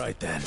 right then.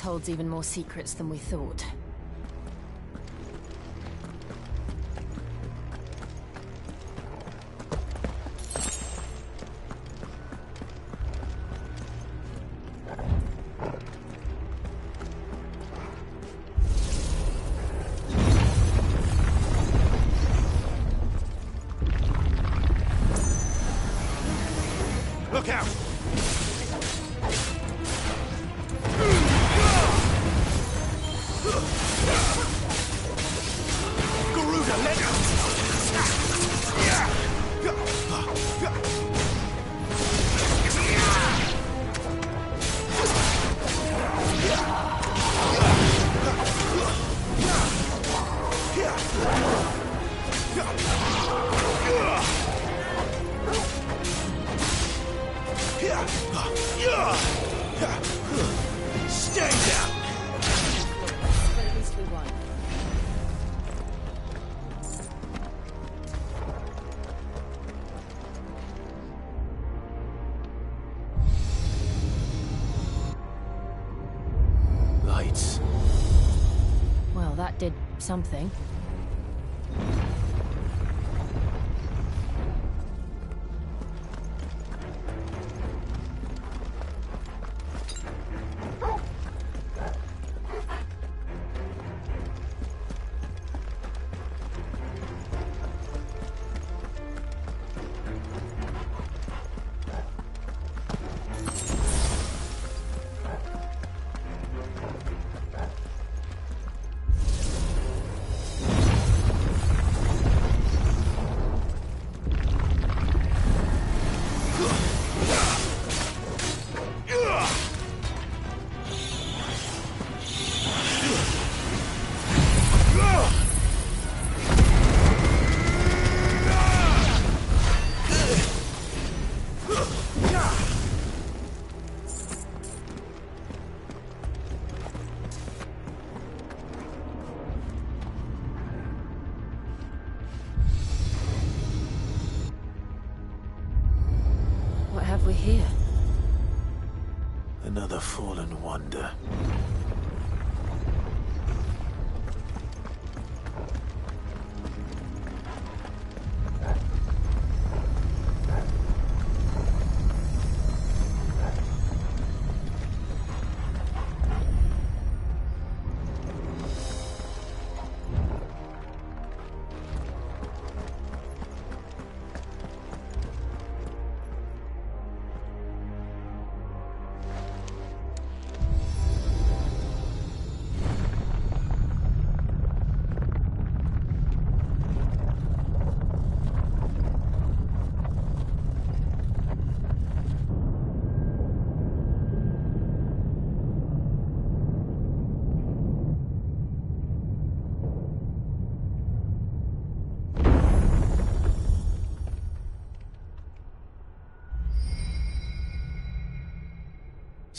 Holds even more secrets than we thought. Look out! Stay down! But at least we won. Lights. Well, that did something. We're here. Another fallen wonder.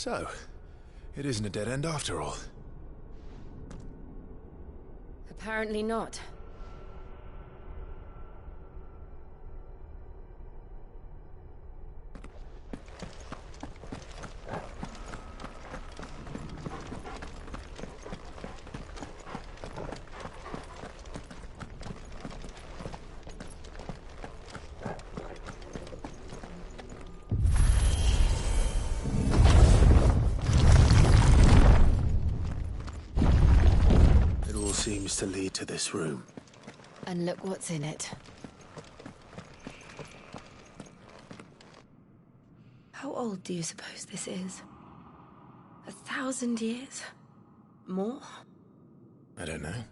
So, it isn't a dead end after all. Apparently not. Seems to lead to this room. And look what's in it. How old do you suppose this is? 1,000 years? More? I don't know.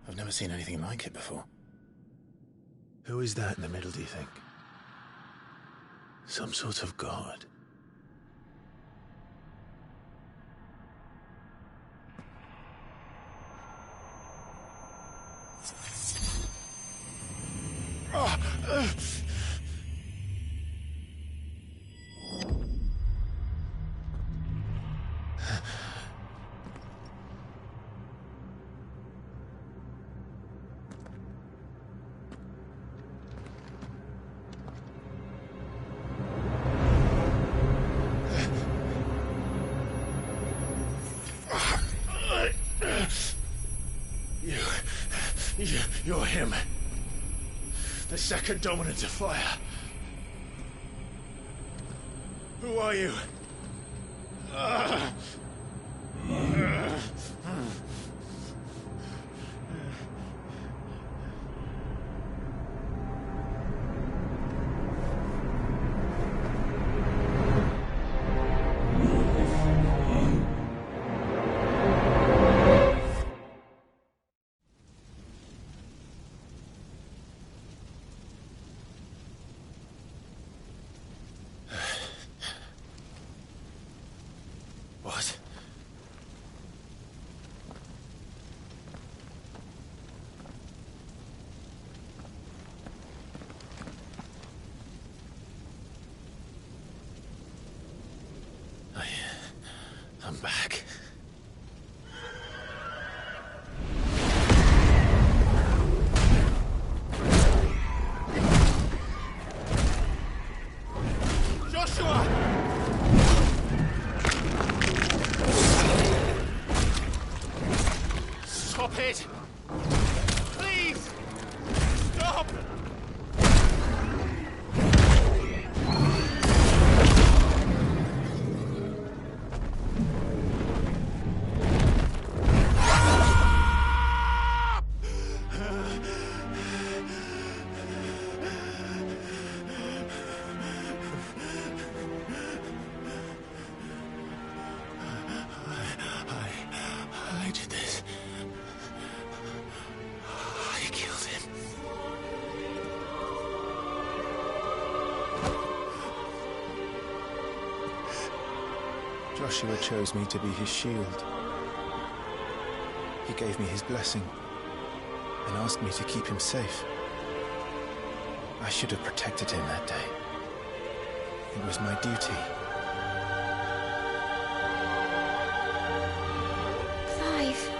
I've never seen anything like it before. Who is that in the middle, do you think? Some sort of god? You're him. The second dominant of fire. Who are you? What? I'm back. Joshua! Stop it! Please! Stop! I did this. I killed him. Joshua chose me to be his shield. He gave me his blessing and asked me to keep him safe. I should have protected him that day. It was my duty. Clive.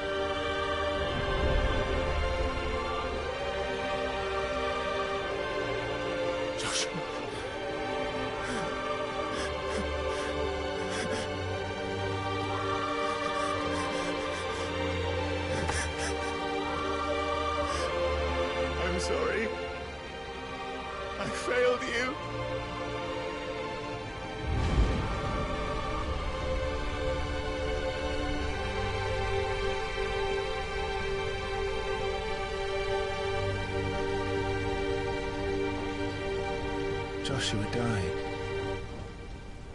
Joshua. I'm sorry. I failed you. Joshua died.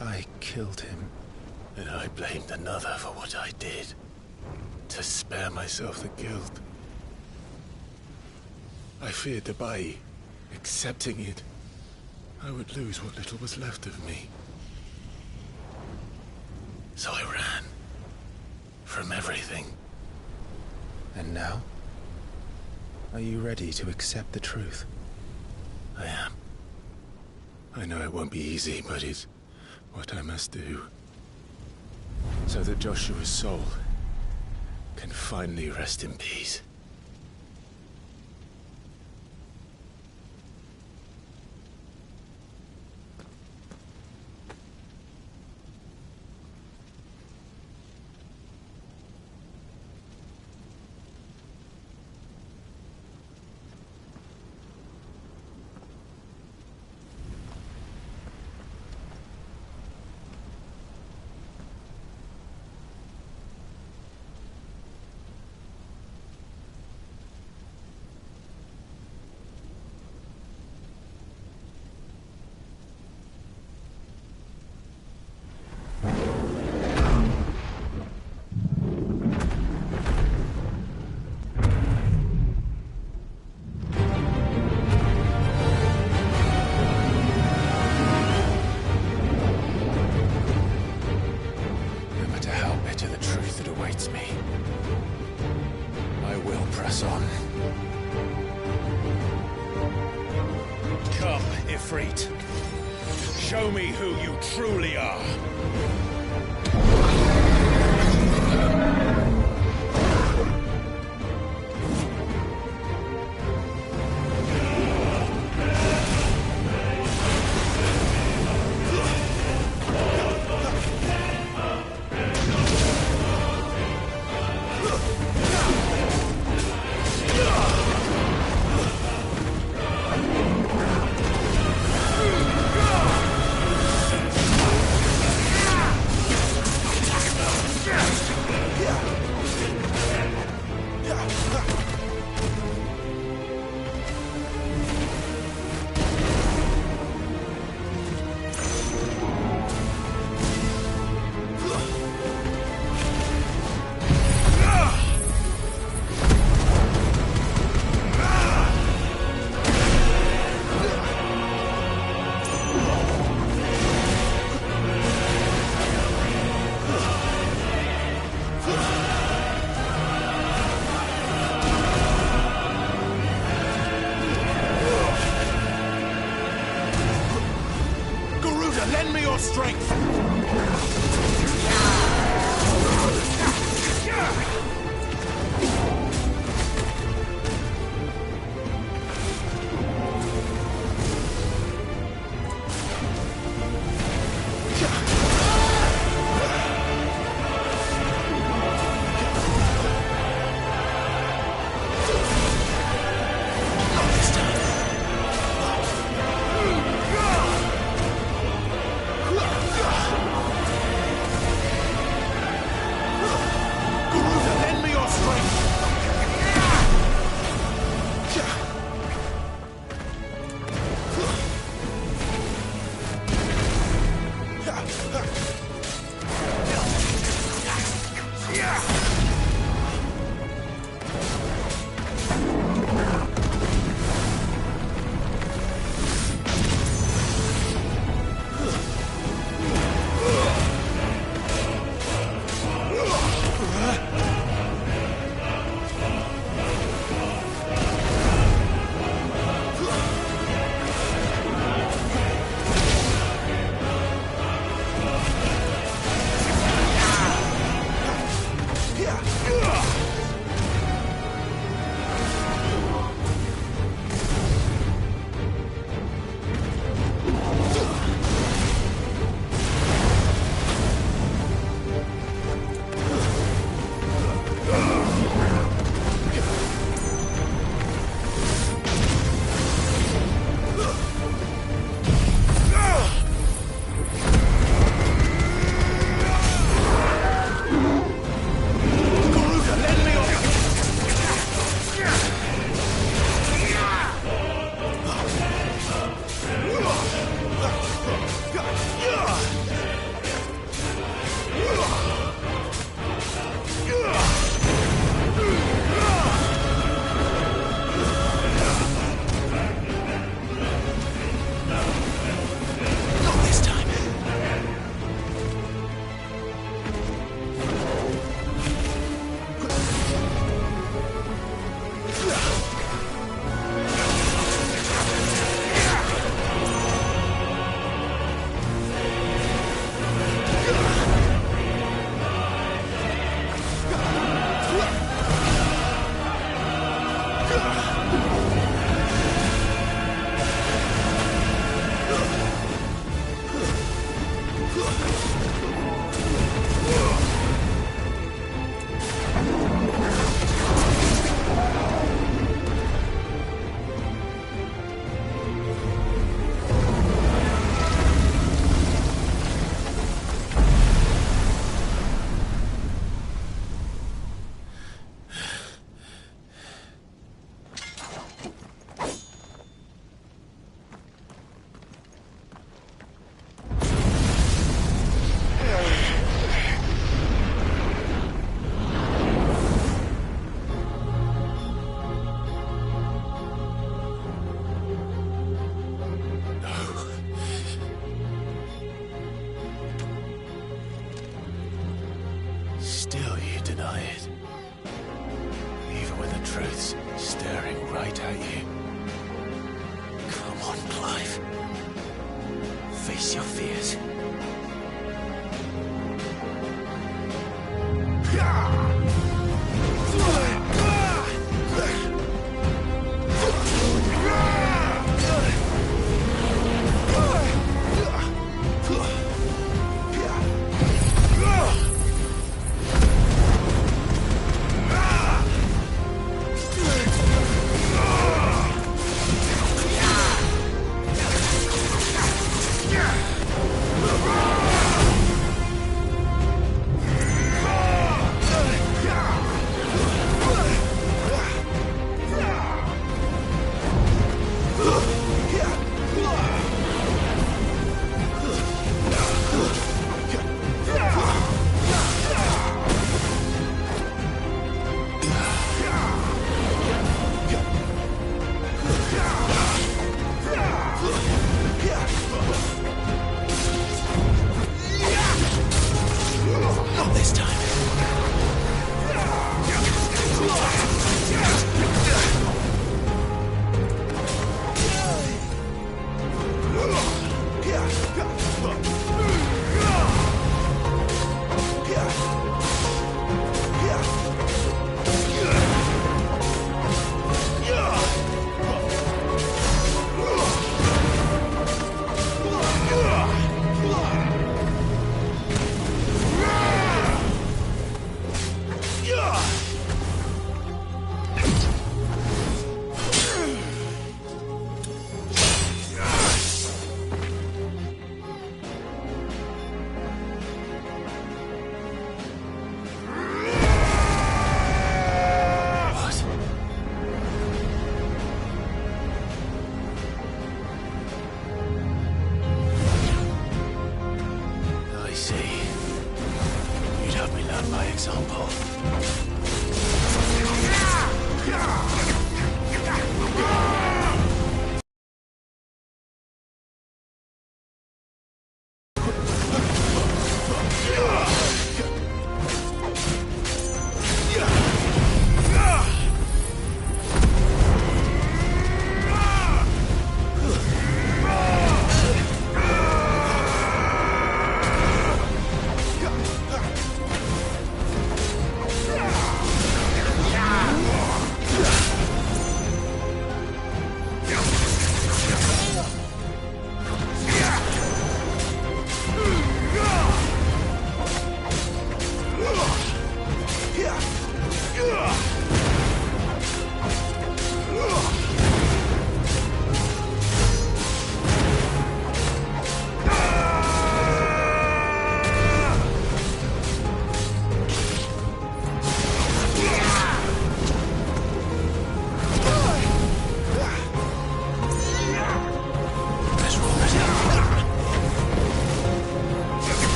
I killed him. And I blamed another for what I did. To spare myself the guilt. I feared that by accepting it, I would lose what little was left of me. So I ran. From everything. And now? Are you ready to accept the truth? I am. I know it won't be easy, but it's what I must do. so that Joshua's soul can finally rest in peace. Show me who you truly are. deny it. Even when the truth's staring right at you. Come on, Clive. Face your fears. Yeah!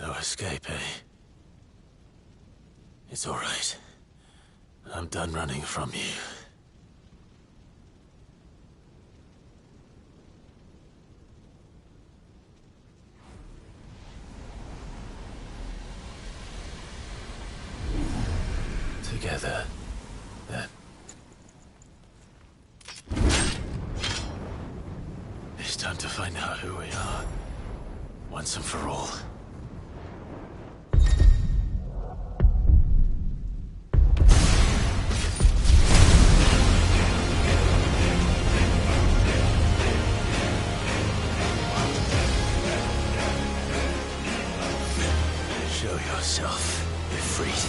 No escape, eh? It's all right. I'm done running from you. Together, then. It's time to find out who we are, once and for all. Show yourself, Ifrit.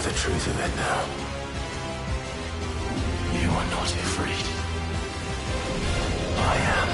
The truth of it now. You are not afraid. I am.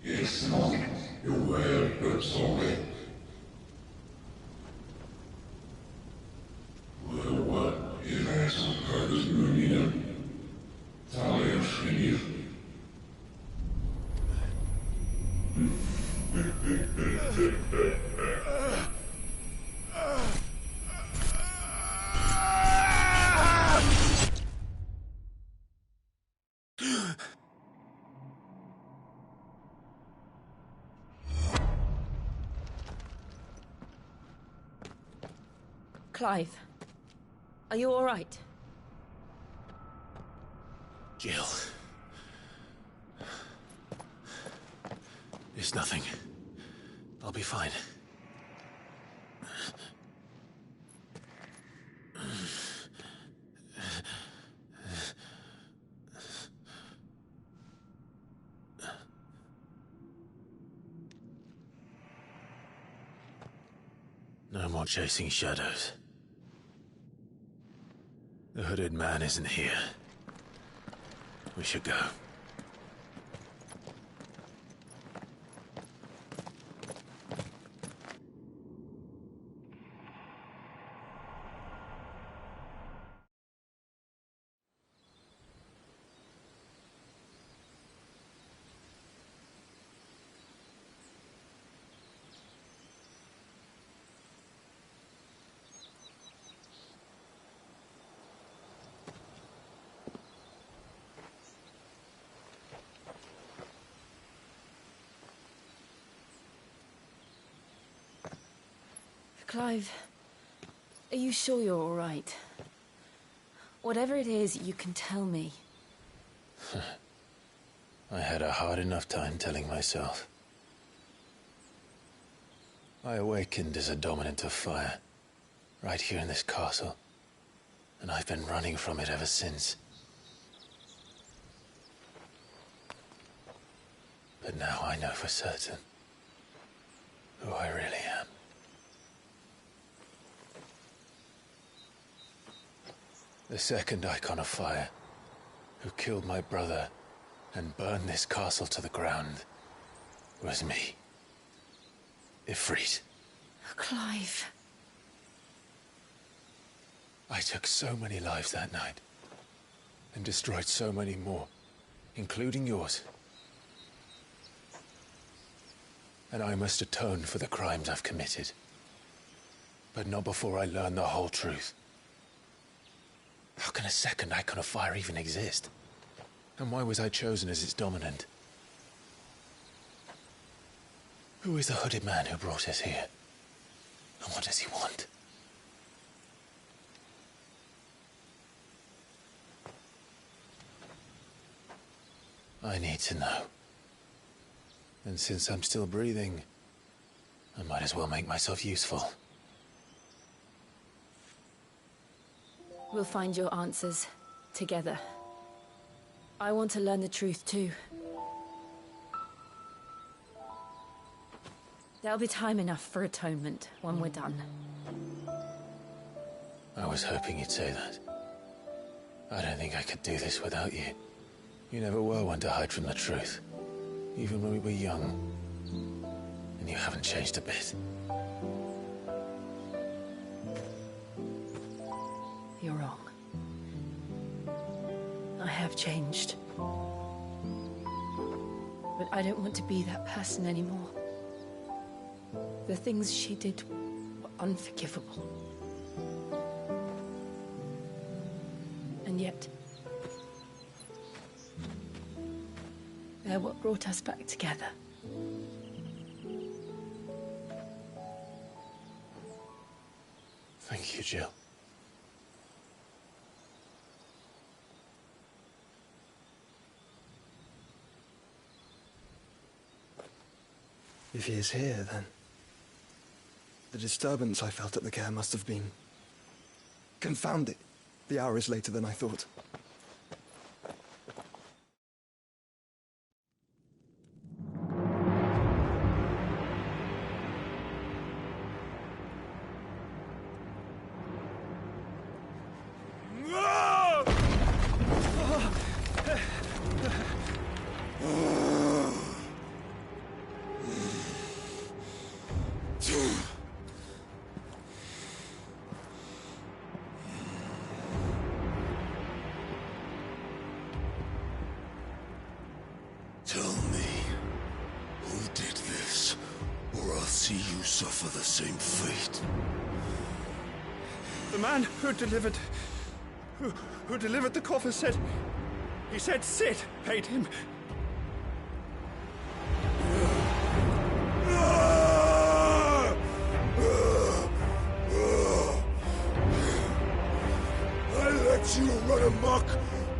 It's not your word, but solid. What is that some kind of union? Talia Shinir. Clive, are you all right? Jill. It's nothing. I'll be fine. No more chasing shadows. The hooded man isn't here. We should go. Clive, are you sure you're all right? Whatever it is, you can tell me. I had a hard enough time telling myself. I awakened as a dominant of fire, right here in this castle, and I've been running from it ever since. But now I know for certain who I really am. The second icon of fire, who killed my brother and burned this castle to the ground, was me. Ifrit. Clive. I took so many lives that night, and destroyed so many more, including yours. And I must atone for the crimes I've committed. But not before I learn the whole truth. How can a second icon of fire even exist? And why was I chosen as its dominant? Who is the hooded man who brought us here? And what does he want? I need to know. And since I'm still breathing, I might as well make myself useful. We'll find your answers together. I want to learn the truth too. There'll be time enough for atonement when we're done. I was hoping you'd say that. I don't think I could do this without you. You never were one to hide from the truth, even when we were young. And you haven't changed a bit. You're wrong. I have changed. But I don't want to be that person anymore. The things she did were unforgivable. And yet, they're what brought us back together. Thank you, Jill. If he is here, then the disturbance I felt at the care must have been... Confound it! The hour is later than I thought. Tell me, who did this, or I'll see you suffer the same fate. The man who delivered the coffer said... He said Sid paid him. let you run amok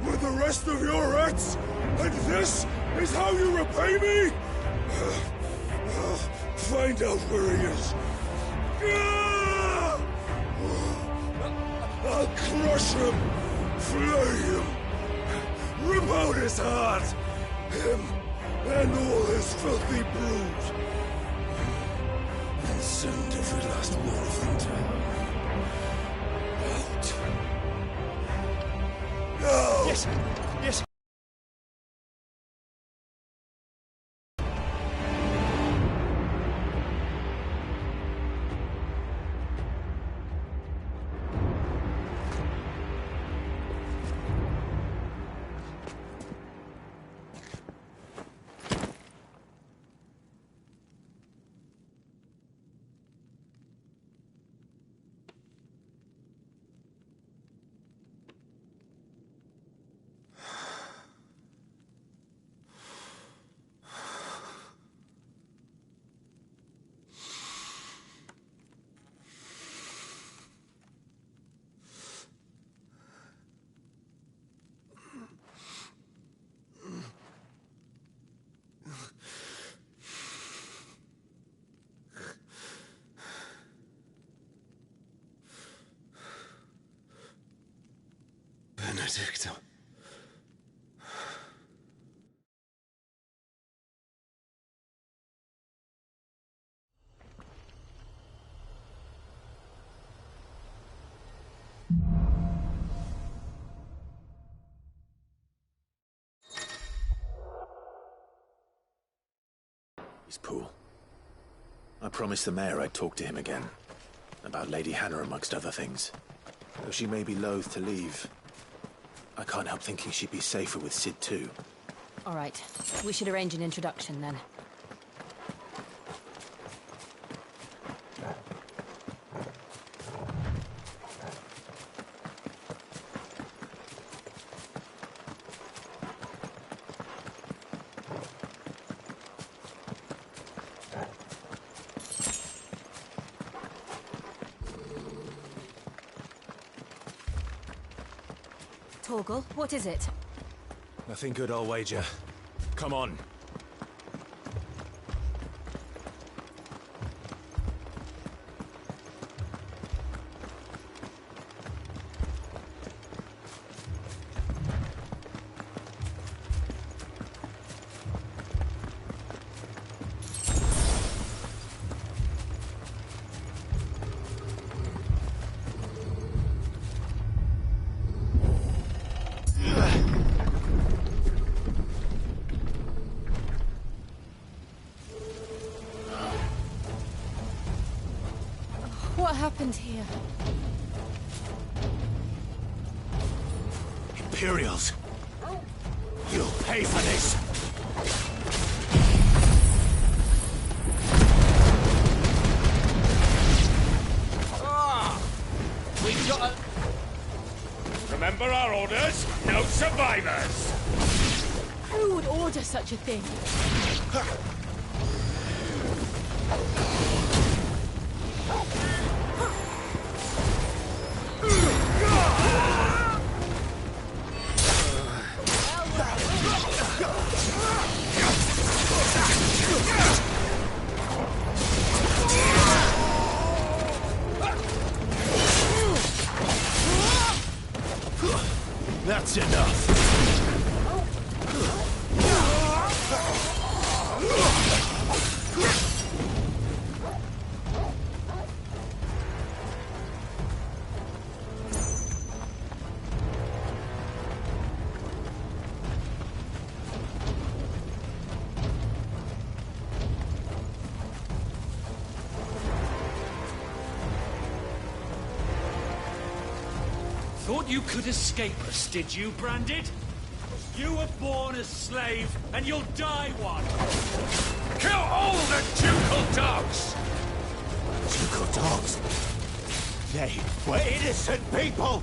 with the rest of your rats? And this is how you repay me? Find out where he is. I'll crush him, flay him, rip out his heart, him and all his filthy brood, and send every last one of them to out. No! Yes, yes. Benedicta. He's Poole. I promised the mayor I'd talk to him again. About Lady Hannah, amongst other things. Though she may be loath to leave, I can't help thinking she'd be safer with Sid too. All right. We should arrange an introduction then. Torgal, what is it? Nothing good, I'll wager. Come on. What happened here? Imperials! You'll pay for this! We've got a... Remember our orders? No survivors! Who would order such a thing? That's enough! Thought you could escape us, did you, Branded? You were born a slave, and you'll die one! Kill all the ducal dogs! Ducal dogs? They were innocent people!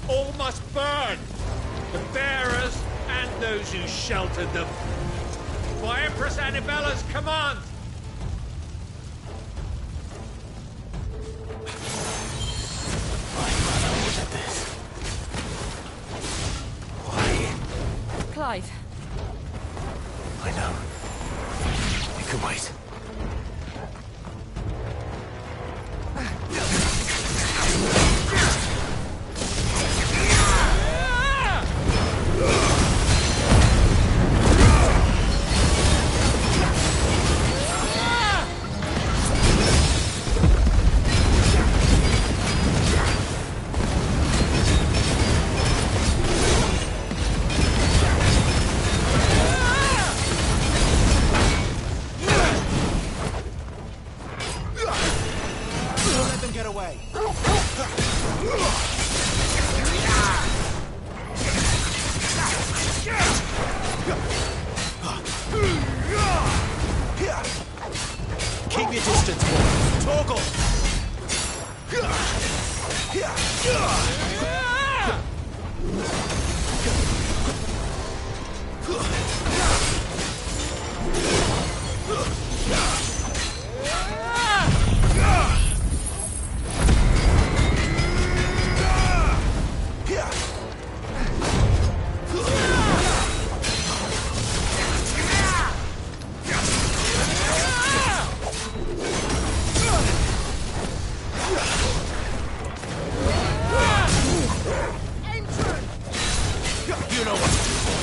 All must burn! The bearers and those who sheltered them. By Empress Annibella's command! My mother ordered this. Why? Clive. I know. It can wait. Keep your distance, boy. Toggle! You know what to do, boy.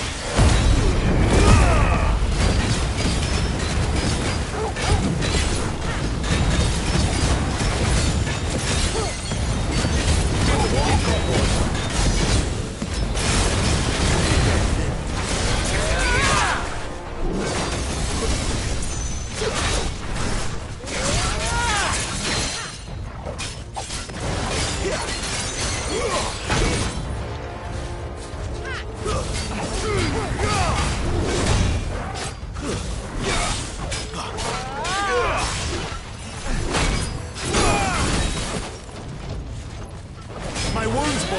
My wounds, boy.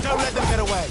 Don't let them get away.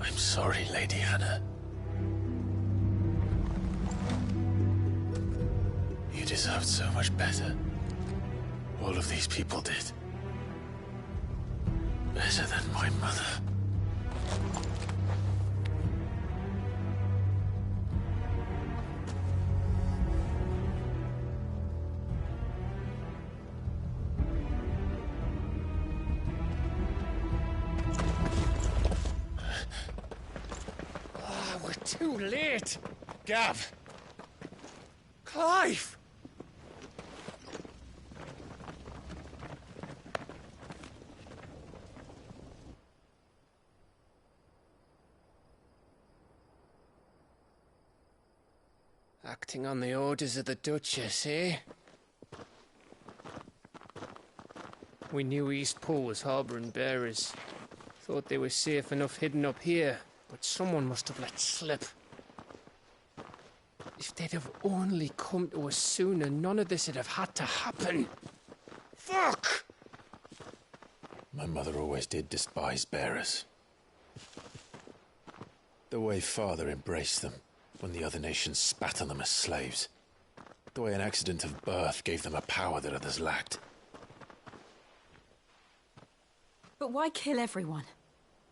I'm sorry, Lady Hannah. You deserved so much better. All of these people did. Better than my mother. We're too late. Gav. Clive. Acting on the orders of the Duchess, eh? We knew East Pool was harbouring bearers. Thought they were safe enough hidden up here, but someone must have let slip. If they'd have only come to us sooner, none of this would have had to happen. Fuck! My mother always did despise bearers. The way Father embraced them when the other nations spat on them as slaves. The way an accident of birth gave them a power that others lacked. But why kill everyone?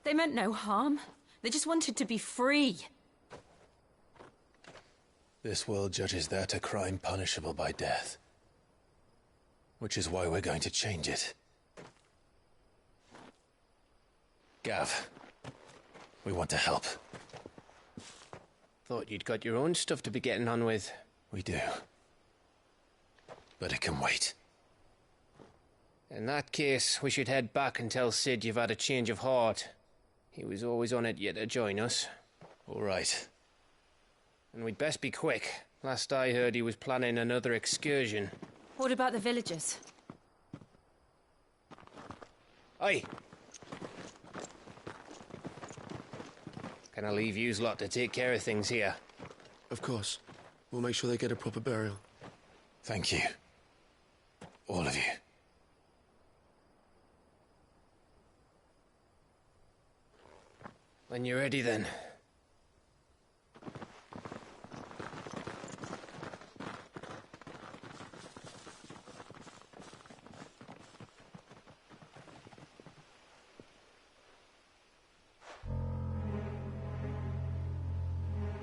They meant no harm. They just wanted to be free. This world judges that a crime punishable by death. Which is why we're going to change it. Gav, we want to help. Thought you'd got your own stuff to be getting on with. We do. But it can wait. In that case, we should head back and tell Sid you've had a change of heart. He was always on it yet to join us. All right. And we'd best be quick. Last I heard, he was planning another excursion. What about the villagers? Aye. Can I leave yous lot to take care of things here? Of course. We'll make sure they get a proper burial. Thank you. All of you. When you're ready, then.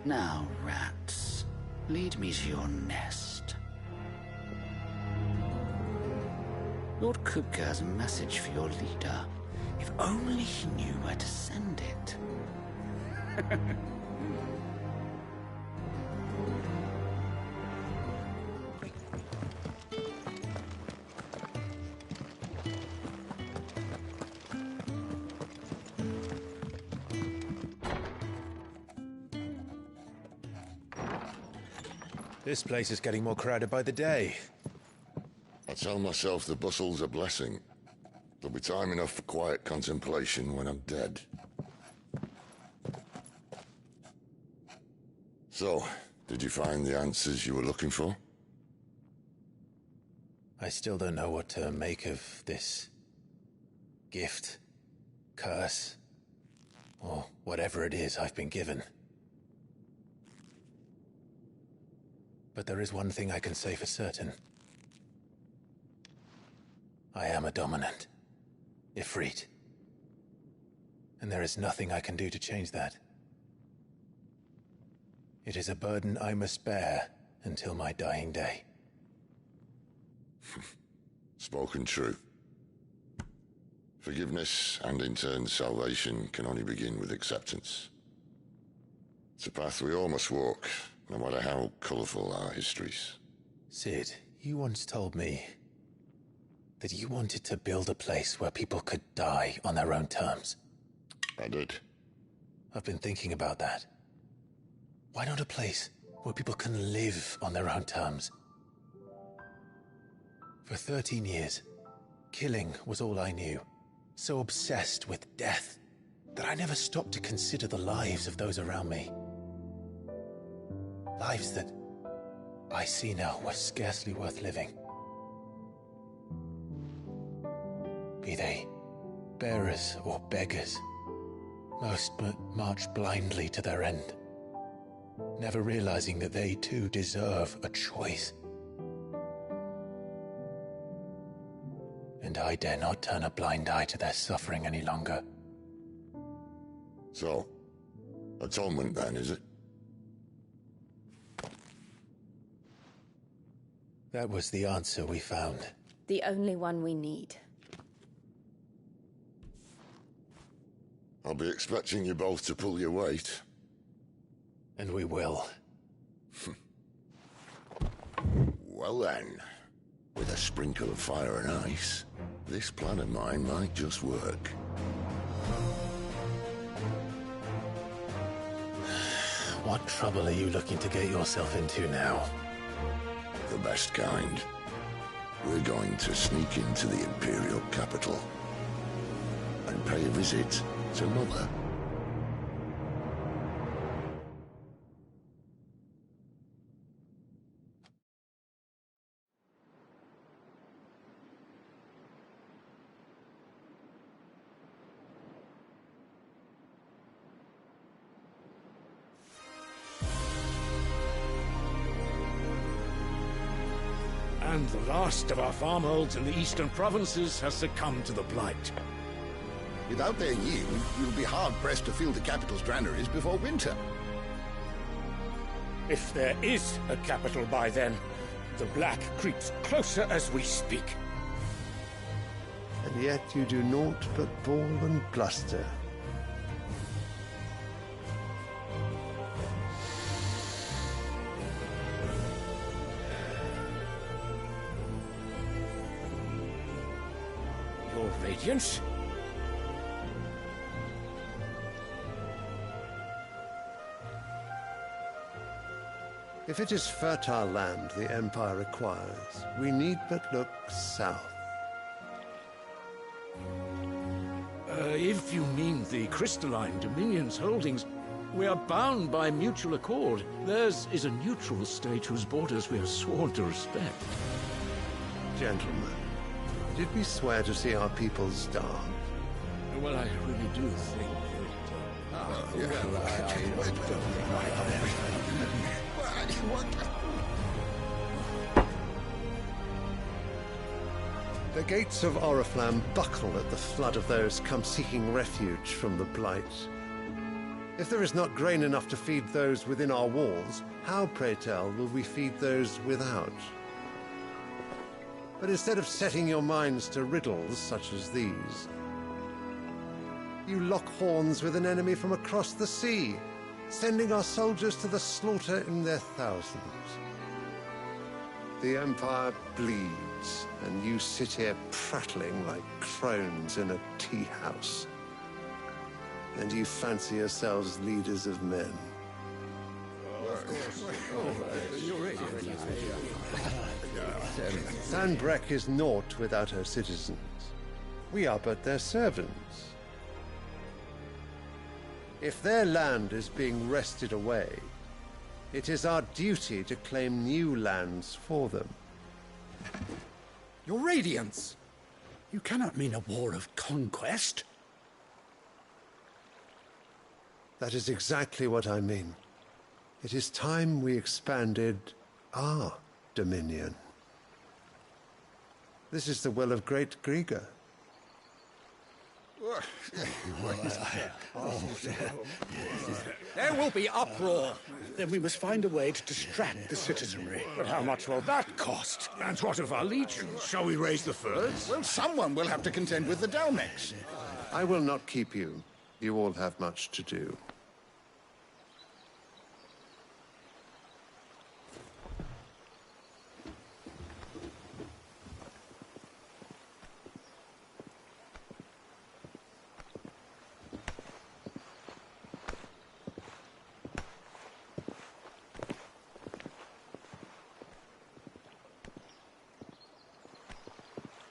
Now, rats, lead me to your nest. Lord Kupka has a message for your leader. If only he knew where to send it. This place is getting more crowded by the day. I tell myself the bustle's a blessing. There'll be time enough for quiet contemplation when I'm dead. So, did you find the answers you were looking for? I still don't know what to make of this gift, curse, or whatever it is I've been given. But there is one thing I can say for certain. I am a dominant, Ifrit. And there is nothing I can do to change that. It is a burden I must bear until my dying day. Spoken true. Forgiveness and in turn salvation can only begin with acceptance. It's a path we all must walk, no matter how colourful our histories. Sid, you once told me that you wanted to build a place where people could die on their own terms. I did. I've been thinking about that. Why not a place where people can live on their own terms? For 13 years, killing was all I knew. So obsessed with death that I never stopped to consider the lives of those around me. Lives that I see now were scarcely worth living. Be they bearers or beggars, most march blindly to their end, never realizing that they too deserve a choice. And I dare not turn a blind eye to their suffering any longer. So, atonement then, is it? That was the answer we found. The only one we need. I'll be expecting you both to pull your weight. And we will. Well then, with a sprinkle of fire and ice, this plan of mine might just work. What trouble are you looking to get yourself into now? The best kind. We're going to sneak into the Imperial capital and pay a visit to Mother. And the last of our farmholds in the eastern provinces has succumbed to the blight. Without their yield, you'll be hard-pressed to fill the capital's granaries before winter. If there is a capital by then, the black creeps closer as we speak. And yet you do naught but bawl and bluster. Radiance? If it is fertile land the Empire requires, we need but look south. If you mean the crystalline Dominion's holdings, we are bound by mutual accord. Theirs is a neutral state whose borders we are sworn to respect. Gentlemen, did we swear to see our people starve? Well, I really do think The gates of Oriflamme buckle at the flood of those come seeking refuge from the Blight. If there is not grain enough to feed those within our walls, how, pray tell, will we feed those without? But instead of setting your minds to riddles such as these, you lock horns with an enemy from across the sea, sending our soldiers to the slaughter in their thousands. The Empire bleeds, and you sit here prattling like crones in a tea house. And you fancy yourselves leaders of men. Sanbreque is naught without her citizens. We are but their servants. If their land is being wrested away, it is our duty to claim new lands for them. Your Radiance! You cannot mean a war of conquest. That is exactly what I mean. It is time we expanded our dominion. This is the will of great Grieger. There will be uproar. Then we must find a way to distract the citizenry. But how much will that cost? And what of our legions? Shall we raise the furs? Well, someone will have to contend with the Dalmex. I will not keep you. You all have much to do.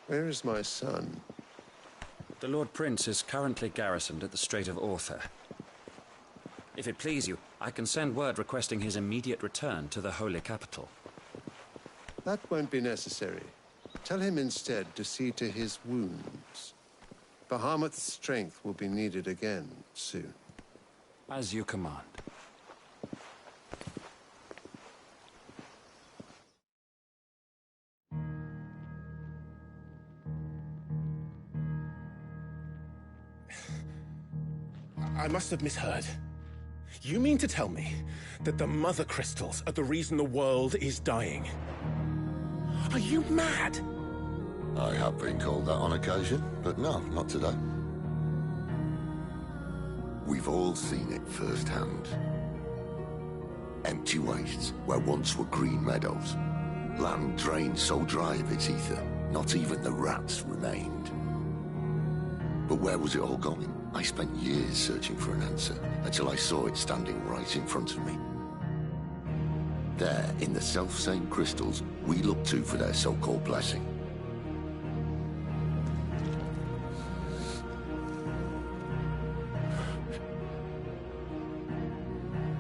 Where is my son? The Lord Prince is currently garrisoned at the Strait of Aether. If it please you, I can send word requesting his immediate return to the Holy Capital. That won't be necessary. Tell him instead to see to his wounds. Bahamut's strength will be needed again soon. As you command. I must have misheard. You mean to tell me that the Mothercrystals are the reason the world is dying? Are you mad? I have been called that on occasion, but no, not today. We've all seen it firsthand. Empty wastes where once were green meadows. Land drained so dry of its ether, not even the rats remained. But where was it all going? I spent years searching for an answer, until I saw it standing right in front of me. There, in the self-same crystals we look to for their so-called blessing.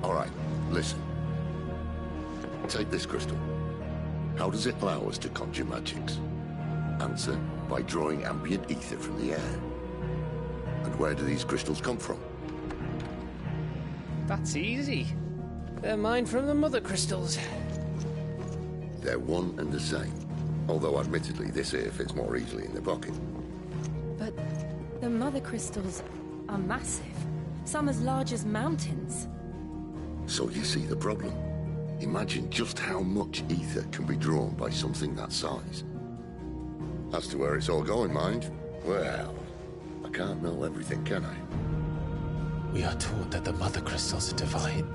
All right, listen. Take this crystal. How does it allow us to conjure magics? Answer, by drawing ambient ether from the air. And where do these crystals come from? That's easy. They're mine from the Mothercrystals. They're one and the same. Although admittedly this here fits more easily in the pocket. But the Mothercrystals are massive. Some as large as mountains. So you see the problem. Imagine just how much ether can be drawn by something that size. As to where it's all going, mind, well, I can't know everything, can I? We are taught that the Mothercrystals are divine.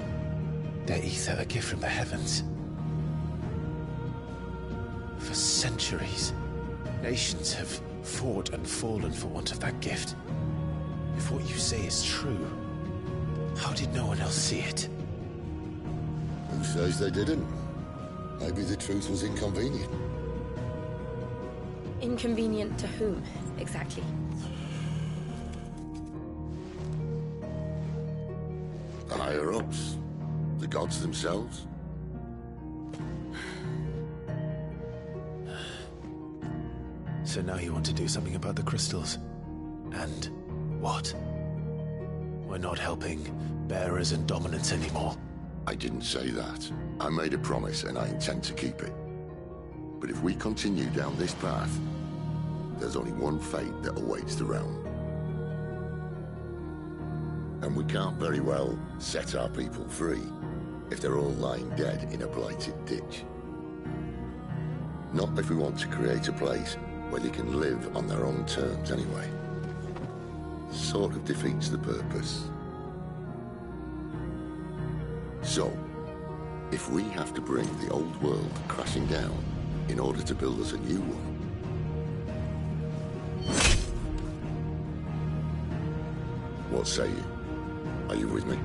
Their ether a gift from the heavens. For centuries, nations have fought and fallen for want of that gift. If what you say is true, how did no one else see it? Who says they didn't? Maybe the truth was inconvenient. Inconvenient to whom, exactly? The higher-ups? The gods themselves? So now you want to do something about the crystals? And what? We're not helping bearers and dominants anymore. I didn't say that. I made a promise and I intend to keep it. But if we continue down this path, there's only one fate that awaits the realm. And we can't very well set our people free if they're all lying dead in a blighted ditch. Not if we want to create a place where they can live on their own terms anyway. Sort of defeats the purpose. So, if we have to bring the old world crashing down in order to build us a new one, what say you? Are you with me?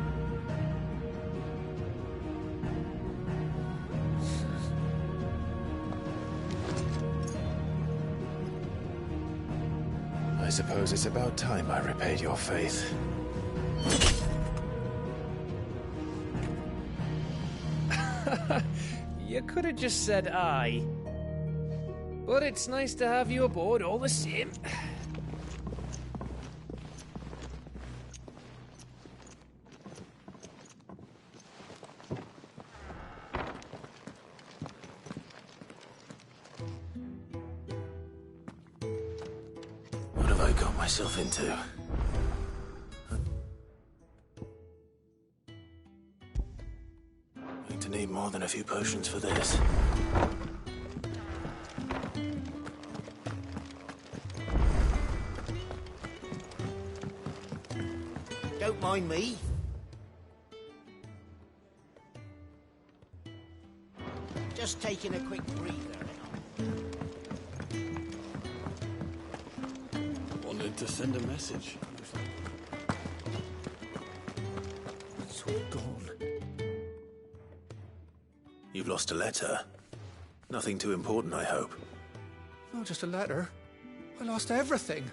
I suppose it's about time I repaid your faith. You could have just said aye. But it's nice to have you aboard all the same. What have I got myself into? Going to need more than a few potions for this. Don't mind me. Just taking a quick breather. Wanted to send a message. It's all gone. You've lost a letter. Nothing too important, I hope. Not just a letter. I lost everything.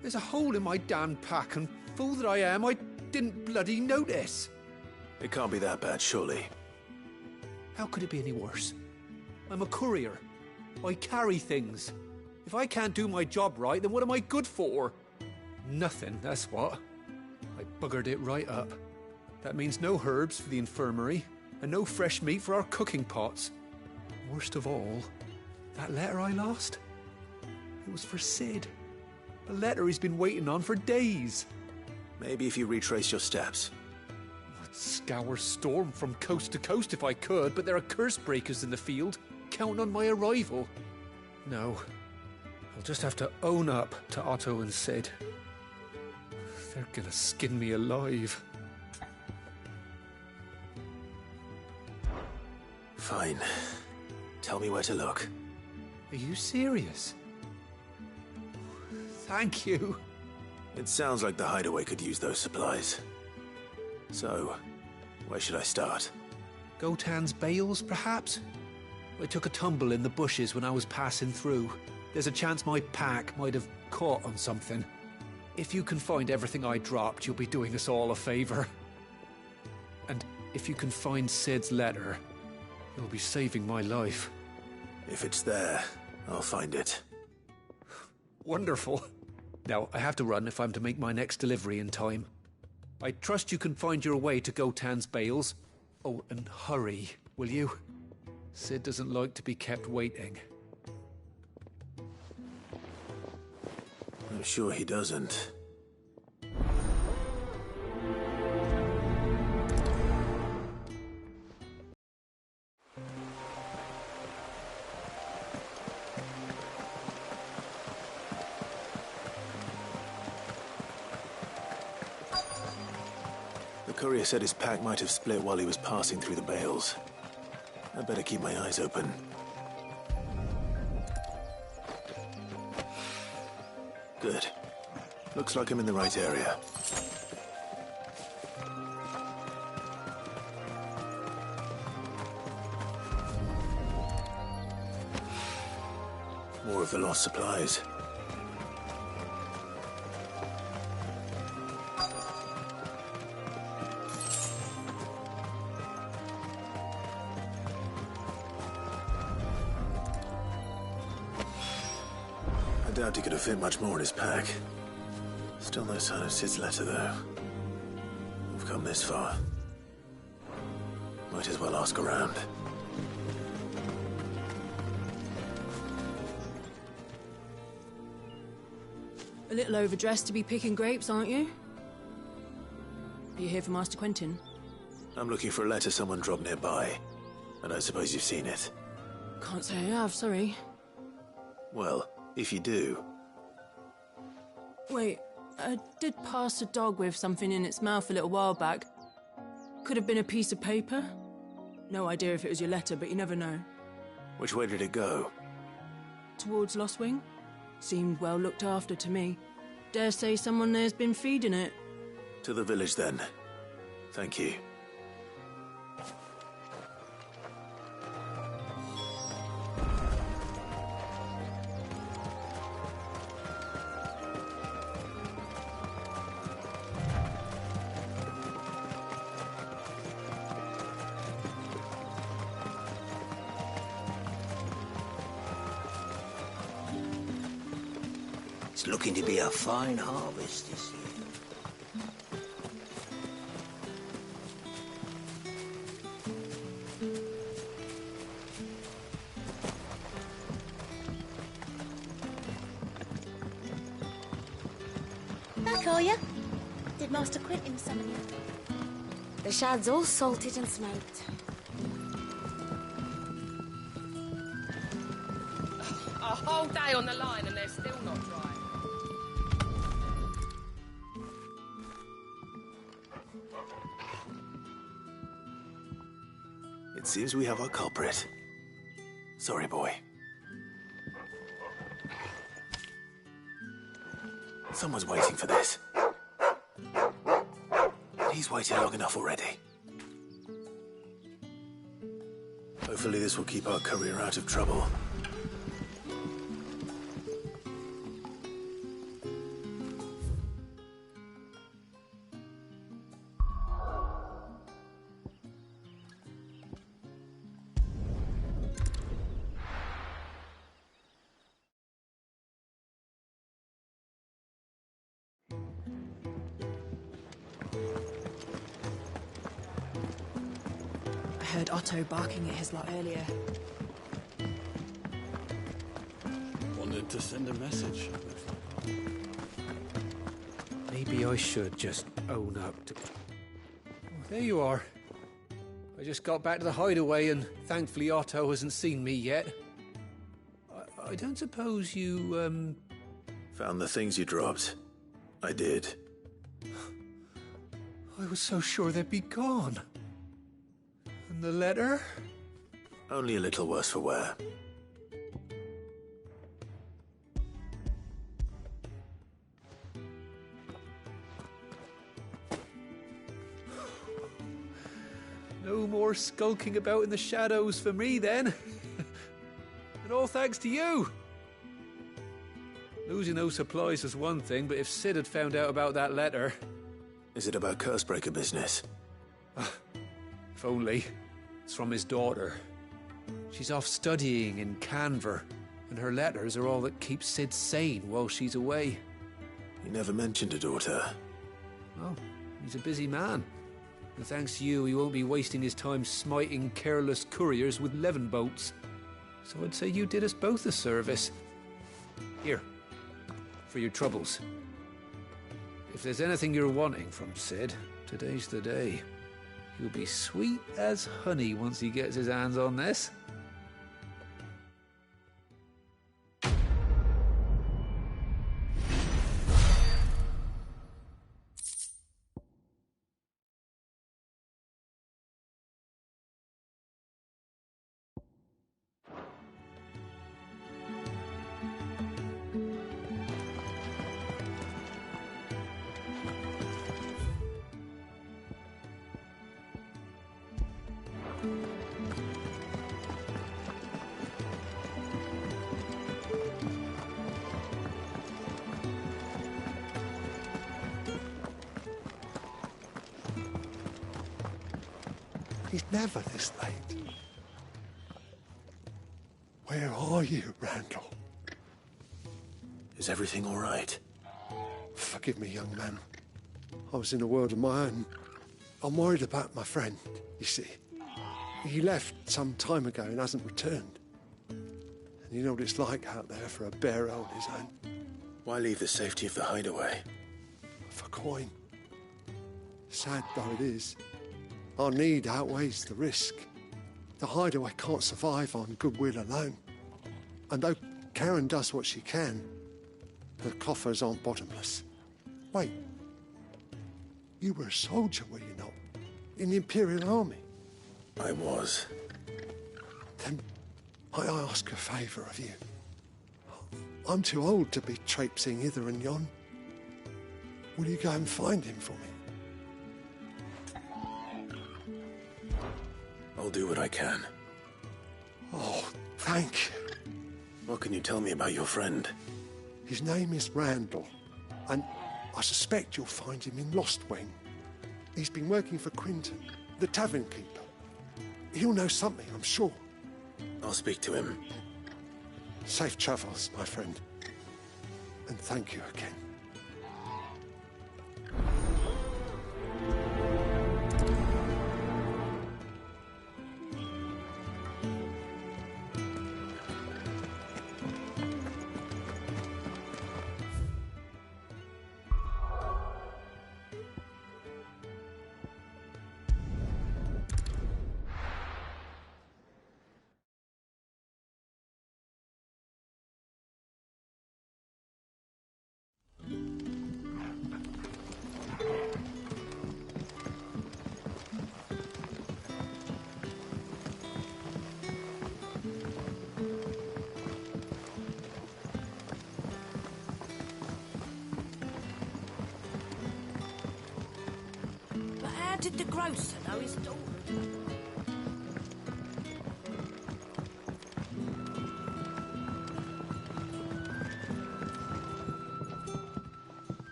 There's a hole in my damn pack, and fool that I am, I didn't bloody notice. It can't be that bad, surely. How could it be any worse? I'm a courier. I carry things. If I can't do my job right, then what am I good for? Nothing, that's what. I buggered it right up. That means no herbs for the infirmary, and no fresh meat for our cooking pots. Worst of all, that letter I lost? It was for Sid. A letter he's been waiting on for days. Maybe if you retrace your steps. I'd scour Storm from coast to coast if I could, but there are curse breakers in the field, counting on my arrival. No, I'll just have to own up to Otto and Sid. They're gonna skin me alive. Fine. Tell me where to look. Are you serious? Thank you. It sounds like the hideaway could use those supplies. So, where should I start? Gotan's bales, perhaps? I took a tumble in the bushes when I was passing through. There's a chance my pack might have caught on something. If you can find everything I dropped, you'll be doing us all a favor. And if you can find Sid's letter, you'll be saving my life. If it's there, I'll find it. Wonderful. Now, I have to run if I'm to make my next delivery in time. I trust you can find your way to Gotan's bales. Oh, and hurry, will you? Sid doesn't like to be kept waiting. I'm sure he doesn't. The courier said his pack might have split while he was passing through the bales. I'd better keep my eyes open. Looks like I'm in the right area. More of the lost supplies. I doubt he could have fit much more in his pack. Still no sign of Sid's letter, though. We've come this far. Might as well ask around. A little overdressed to be picking grapes, aren't you? Are you here for Master Quentin? I'm looking for a letter someone dropped nearby. I don't suppose you've seen it. Can't say I have, sorry. Well, if you do... Wait, I did pass a dog with something in its mouth a little while back. Could have been a piece of paper. No idea if it was your letter, but you never know. Which way did it go? Towards Lost Wing? Seemed well looked after to me. Dare say someone there's been feeding it. To the village, then. Thank you. It's looking to be a fine harvest this year. Back, are you? Did Master Quentin summon you? The shad's all salted and smoked. A whole day on the line and they're still not dry. It seems we have our culprit. Sorry, boy. Someone's waiting for this. And he's waited long enough already. Hopefully this will keep our courier out of trouble. I heard Otto barking at his lot earlier. Wanted to send a message. Maybe I should just own up to... Oh, there you are. I just got back to the hideaway and thankfully Otto hasn't seen me yet. I don't suppose you, Found the things you dropped. I did. I was so sure they'd be gone. And the letter? Only a little worse for wear. No more skulking about in the shadows for me, then. And all thanks to you. Losing those supplies is one thing, but if Sid had found out about that letter... Is it about Cursebreaker business? If only. It's from his daughter. She's off studying in Canver, and her letters are all that keeps Sid sane while she's away. He never mentioned a daughter. Well, he's a busy man. And thanks to you, he won't be wasting his time smiting careless couriers with levin bolts. So I'd say you did us both a service. Here, for your troubles. If there's anything you're wanting from Sid, today's the day. He'll be sweet as honey once he gets his hands on this. He's never this late. Where are you, Randall? Is everything all right? Forgive me, young man. I was in a world of my own. I'm worried about my friend, you see. He left some time ago and hasn't returned. And you know what it's like out there for a bear on his own. Why leave the safety of the hideaway? For coin. Sad though it is, our need outweighs the risk. The hideaway can't survive on goodwill alone. And though Karen does what she can, her coffers aren't bottomless. Wait, you were a soldier, were you not? In the Imperial Army? I was. Then I ask a favour of you. I'm too old to be traipsing hither and yon. Will you go and find him for me? I'll do what I can. Oh, thank you. What can you tell me about your friend? His name is Randall, and I suspect you'll find him in Lost Wing. He's been working for Quinton, the tavern keeper. He'll know something, I'm sure. I'll speak to him. Safe travels, my friend. And thank you again. How did the grocer know his daughter?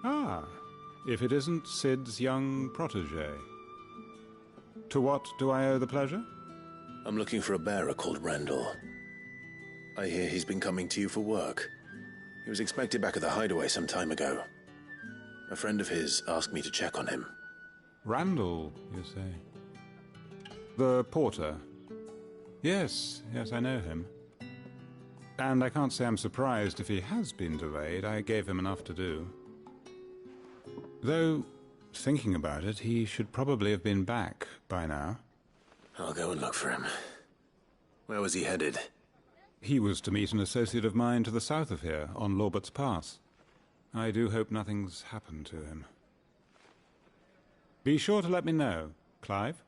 Ah, if it isn't Sid's young protege. To what do I owe the pleasure? I'm looking for a bearer called Randall. I hear he's been coming to you for work. He was expected back at the hideaway some time ago. A friend of his asked me to check on him. Randall, you say? The porter? Yes, I know him. And I can't say I'm surprised if he has been delayed. I gave him enough to do. Though, thinking about it, he should probably have been back by now. I'll go and look for him. Where was he headed? He was to meet an associate of mine to the south of here, on Lorbert's Pass. I do hope nothing's happened to him. Be sure to let me know, Clive.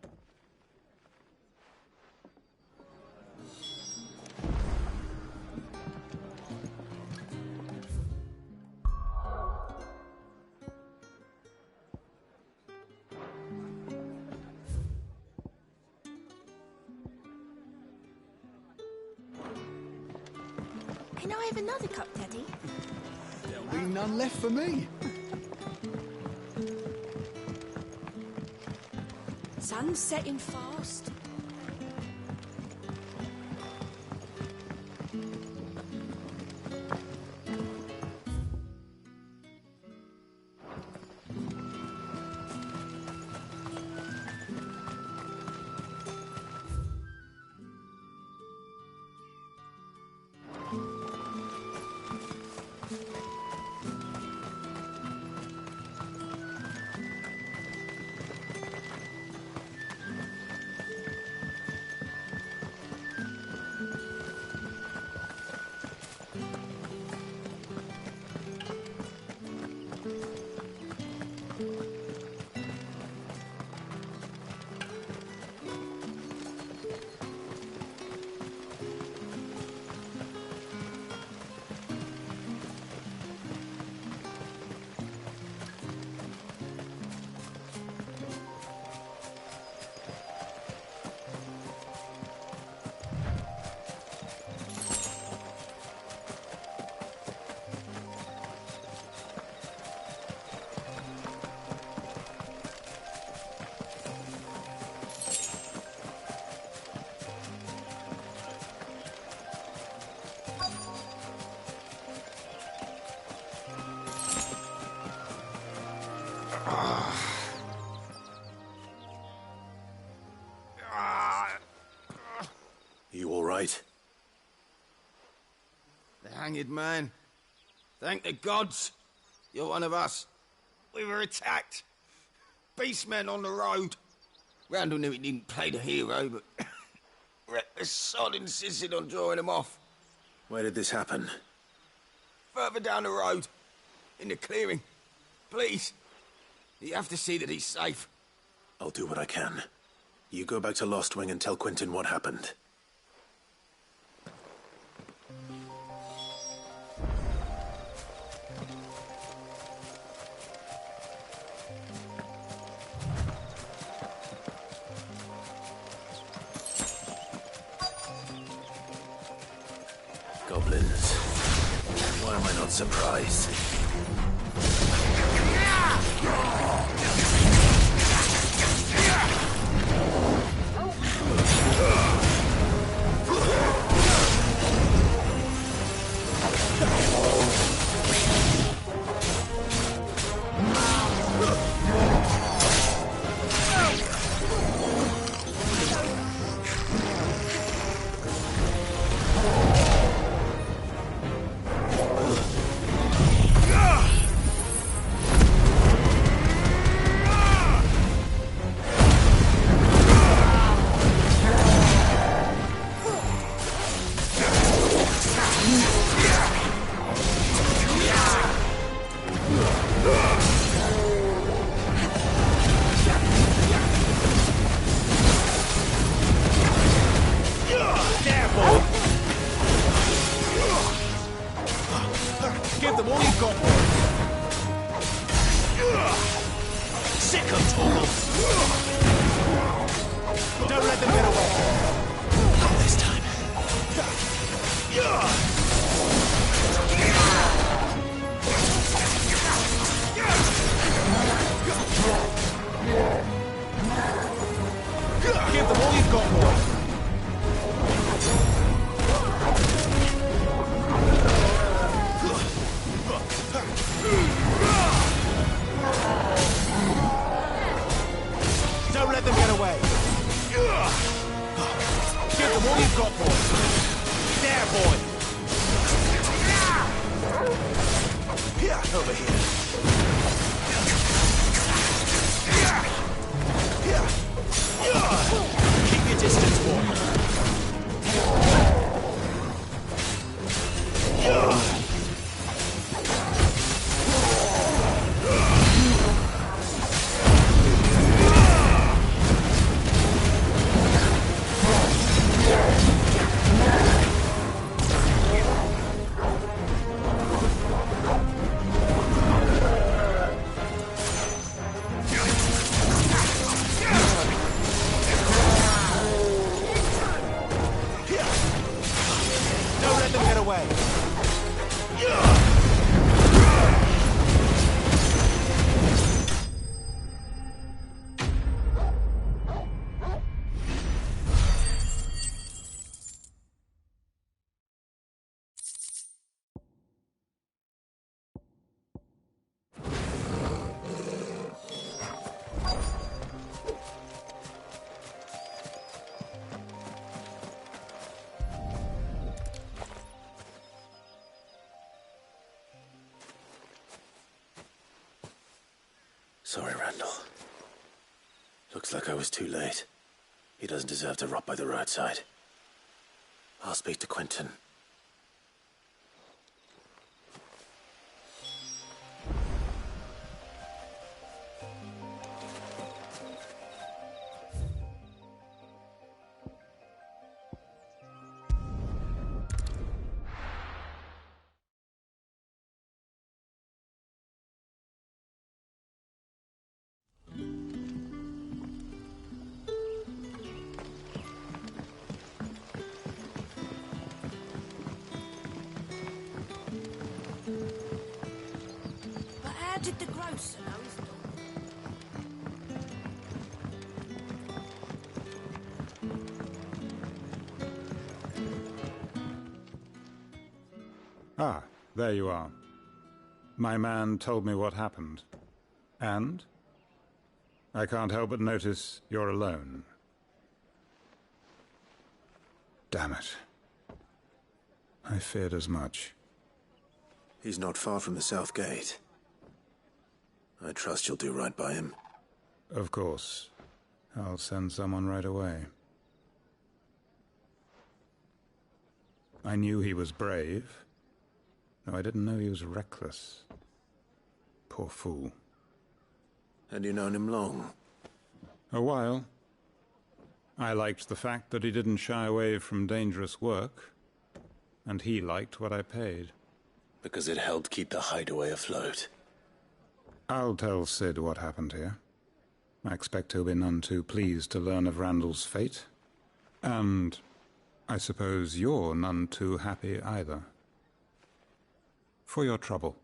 Can I have another cup, Daddy? There'll be none left for me. Sun's setting fast. You all right? The hanged man. Thank the gods. You're one of us. We were attacked. Beastmen on the road. Randall knew he didn't play the hero, but reckless sod insisted on drawing him off. Where did this happen? Further down the road. In the clearing. Please. You have to see that he's safe. I'll do what I can. You go back to Lost Wing and tell Quentin what happened. Goblins. Why am I not surprised? Give them all you've got, boy. Sick of tools. Don't let them get away. Not this time. Give them all you've got, boy. Don't let them get away. Give them all you've got, boy. There, boy. Over here. Keep your distance, boy. Don't let them get away. Sorry, Randall. Looks like I was too late. He doesn't deserve to rot by the roadside. I'll speak to Quentin. Did the grocer know his dog? Ah, there you are. My man told me what happened. And? I can't help but notice you're alone. Damn it. I feared as much. He's not far from the South Gate. I trust you'll do right by him. Of course. I'll send someone right away. I knew he was brave, though I didn't know he was reckless. Poor fool. Had you known him long? A while. I liked the fact that he didn't shy away from dangerous work, and he liked what I paid. Because it helped keep the hideaway afloat. I'll tell Sid what happened here. I expect he'll be none too pleased to learn of Randall's fate. And I suppose you're none too happy either. For your trouble.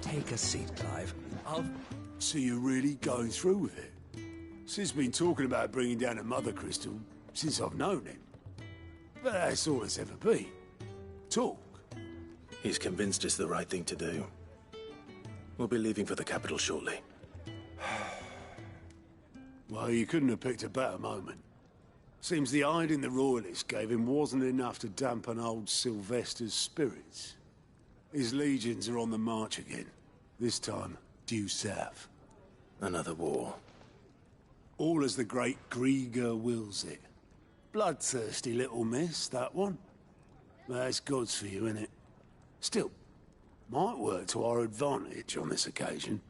Take a seat, Clive. So you're really going through with it? Sid's been talking about bringing down a Mothercrystal since I've known him. But that's all it's ever been. Talk. He's convinced it's the right thing to do. We'll be leaving for the capital shortly. Well, you couldn't have picked a better moment. Seems the hiding the Royalists gave him wasn't enough to dampen old Sylvester's spirits. His legions are on the march again. This time, due south. Another war. All as the great Grieger wills it. Bloodthirsty little miss, that one. That's God's for you, innit? Still, might work to our advantage on this occasion.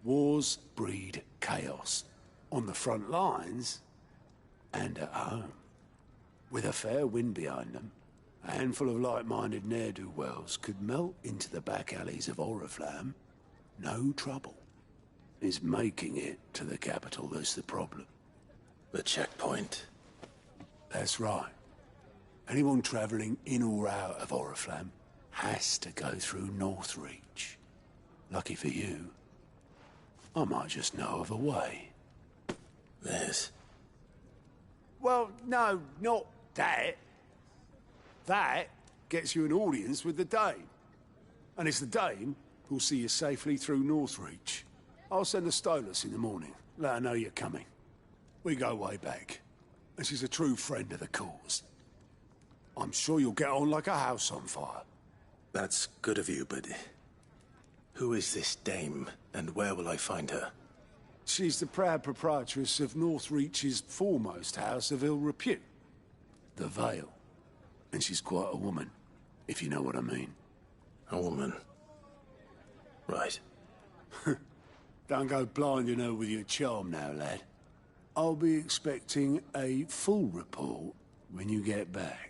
Wars breed chaos. On the front lines, and at home. With a fair wind behind them, a handful of like-minded ne'er-do-wells could melt into the back alleys of Oriflamme. No trouble. It's making it to the capital that's the problem. The checkpoint. That's right. Anyone travelling in or out of Oriflamme has to go through Northreach. Lucky for you, I might just know of a way. This? Well, no, not that. That gets you an audience with the Dame. And it's the Dame who'll see you safely through Northreach. I'll send a Stolas in the morning. Let her know you're coming. We go way back. And she's a true friend of the cause. I'm sure you'll get on like a house on fire. That's good of you, but who is this Dame, and where will I find her? She's the proud proprietress of Northreach's foremost house of ill repute, the Vale. And she's quite a woman, if you know what I mean. A woman? Right. Don't go blinding her with your charm now, lad. I'll be expecting a full report when you get back.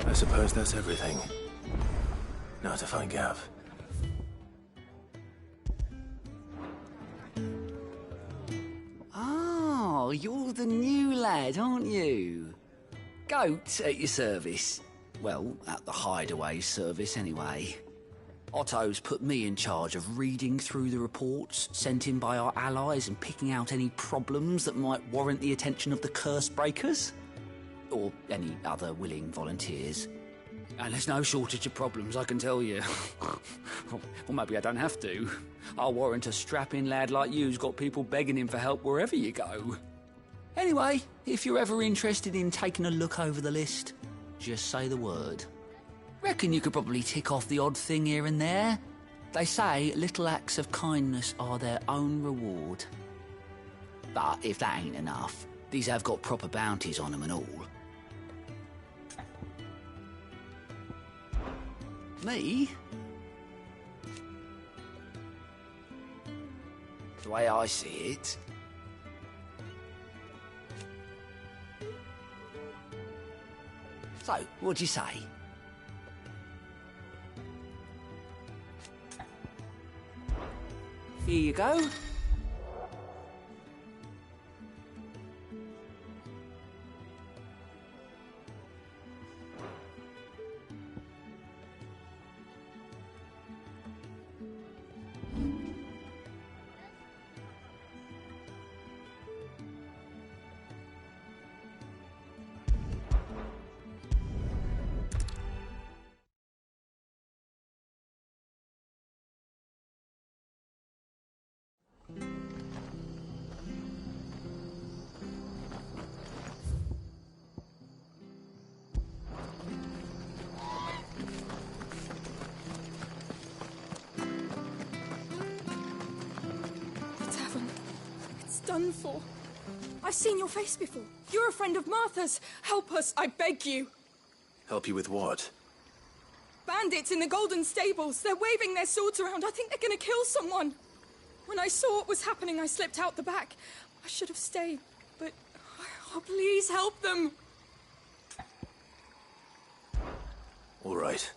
I suppose that's everything. Now to find Gav. Oh, you're the new lad, aren't you? Goat at your service. Well, at the hideaway service, anyway. Otto's put me in charge of reading through the reports sent in by our allies and picking out any problems that might warrant the attention of the curse breakers. Or any other willing volunteers. And there's no shortage of problems, I can tell you. Or maybe I don't have to. I'll warrant a strapping lad like you's got people begging him for help wherever you go. Anyway, if you're ever interested in taking a look over the list, just say the word. Reckon you could probably tick off the odd thing here and there. They say little acts of kindness are their own reward. But if that ain't enough, these have got proper bounties on them and all. Me? The way I see it... So, what'd you say? Here you go. Done for. I've seen your face before. You're a friend of Martha's. Help us, I beg you. Help you with what? Bandits in the Golden Stables. They're waving their swords around. I think they're gonna kill someone. When I saw what was happening, I slipped out the back. I should have stayed, but... Oh, please help them. All right.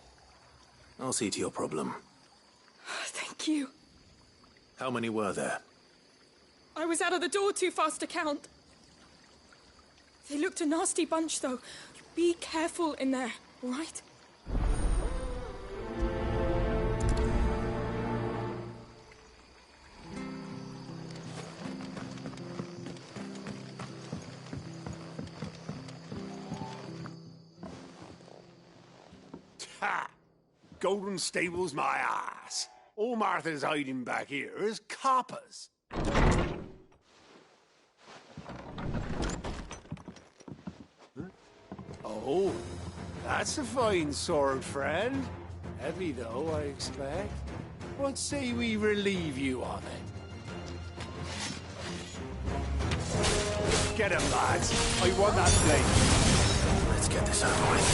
I'll see to your problem. Thank you. How many were there? I was out of the door too fast to count. They looked a nasty bunch, though. Be careful in there, all right? Ha! Golden Stables, my ass. All Martha's hiding back here is coppers. Oh, that's a fine sword, friend. Heavy, though, I expect. What say we relieve you of it? Get him, lads. I want that blade. Let's get this over with.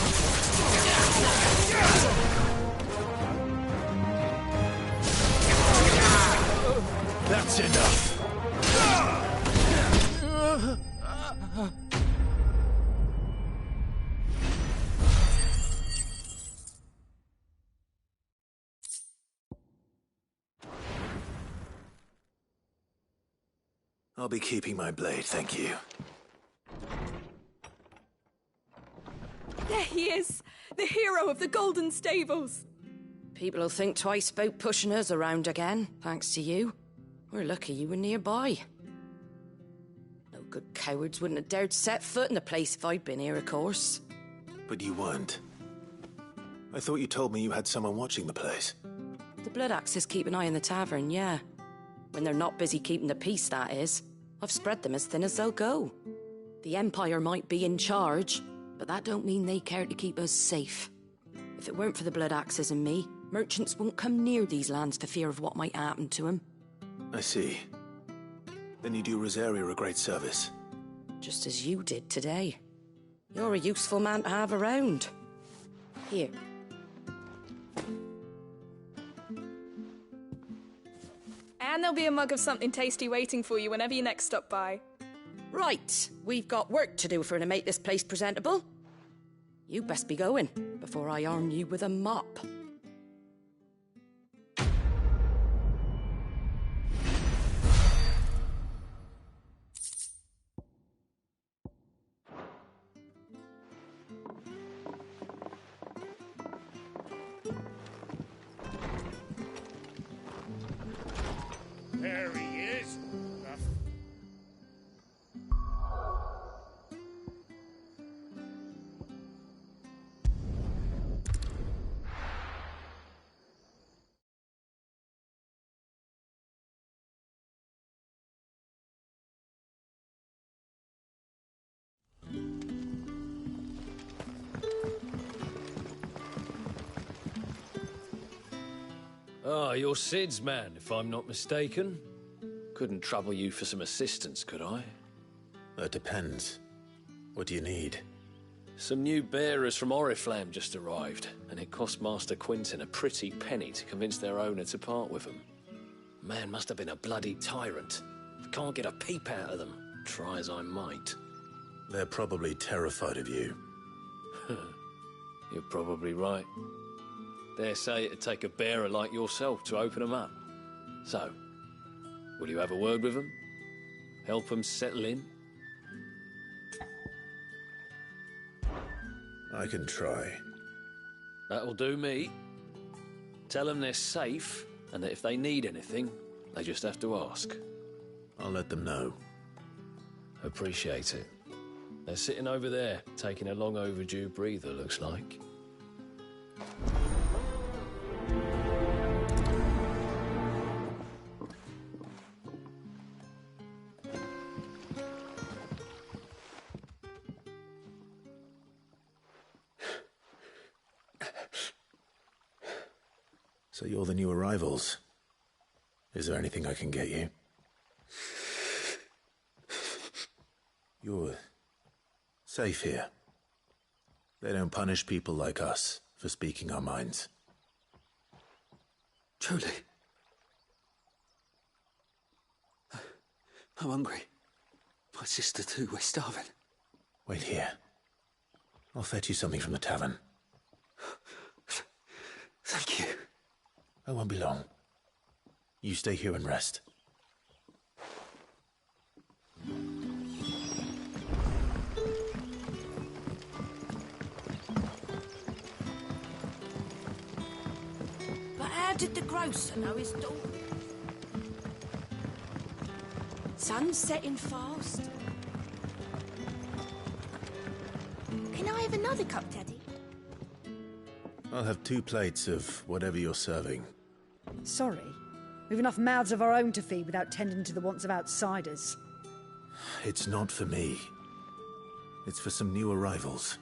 That's enough. I'll be keeping my blade, thank you. There he is, the hero of the Golden Stables. People will think twice about pushing us around again, thanks to you. We're lucky you were nearby. No good cowards wouldn't have dared set foot in the place if I'd been here, of course. But you weren't. I thought you told me you had someone watching the place. The Blood Axes keep an eye on the tavern, yeah. When they're not busy keeping the peace, that is. I've spread them as thin as they'll go. The Empire might be in charge, but that don't mean they care to keep us safe. If it weren't for the Blood Axes and me, merchants won't come near these lands for fear of what might happen to them. I see. Then you do Rosaria a great service. Just as you did today. You're a useful man to have around. Here. And there'll be a mug of something tasty waiting for you whenever you next stop by. Right, we've got work to do for to make this place presentable. You best be going, before I arm you with a mop. There he is. Ah, you're Sid's man, if I'm not mistaken. Couldn't trouble you for some assistance, could I? That depends. What do you need? Some new bearers from Oriflamme just arrived, and it cost Master Quinton a pretty penny to convince their owner to part with them. Man must have been a bloody tyrant. I can't get a peep out of them, try as I might. They're probably terrified of you. You're probably right. Dare say it'd take a bearer like yourself to open them up. So, will you have a word with them? Help them settle in? I can try. That'll do me. Tell them they're safe, and that if they need anything, they just have to ask. I'll let them know. Appreciate it. They're sitting over there, taking a long overdue breather, looks like. So you're the new arrivals. Is there anything I can get you? You're safe here. They don't punish people like us for speaking our minds. Truly. I'm hungry. My sister too, we're starving. Wait here. I'll fetch you something from the tavern. Thank you. I won't be long. You stay here and rest. But how did the grocer know his daughter? Sun's setting fast. Can I have another cup, Daddy? I'll have 2 plates of whatever you're serving. Sorry. We've enough mouths of our own to feed without tending to the wants of outsiders. It's not for me. It's for some new arrivals.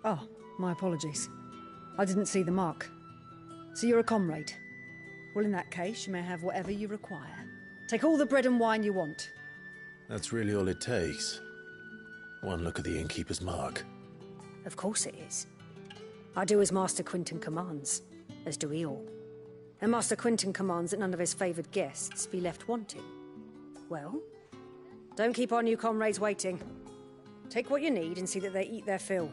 Oh, my apologies. I didn't see the mark. So you're a comrade. Well, in that case, you may have whatever you require. Take all the bread and wine you want. That's really all it takes. One look at the innkeeper's mark. Of course it is. I do as Master Quinton commands, as do we all. And Master Quinton commands that none of his favoured guests be left wanting. Well, don't keep our new comrades waiting. Take what you need and see that they eat their fill.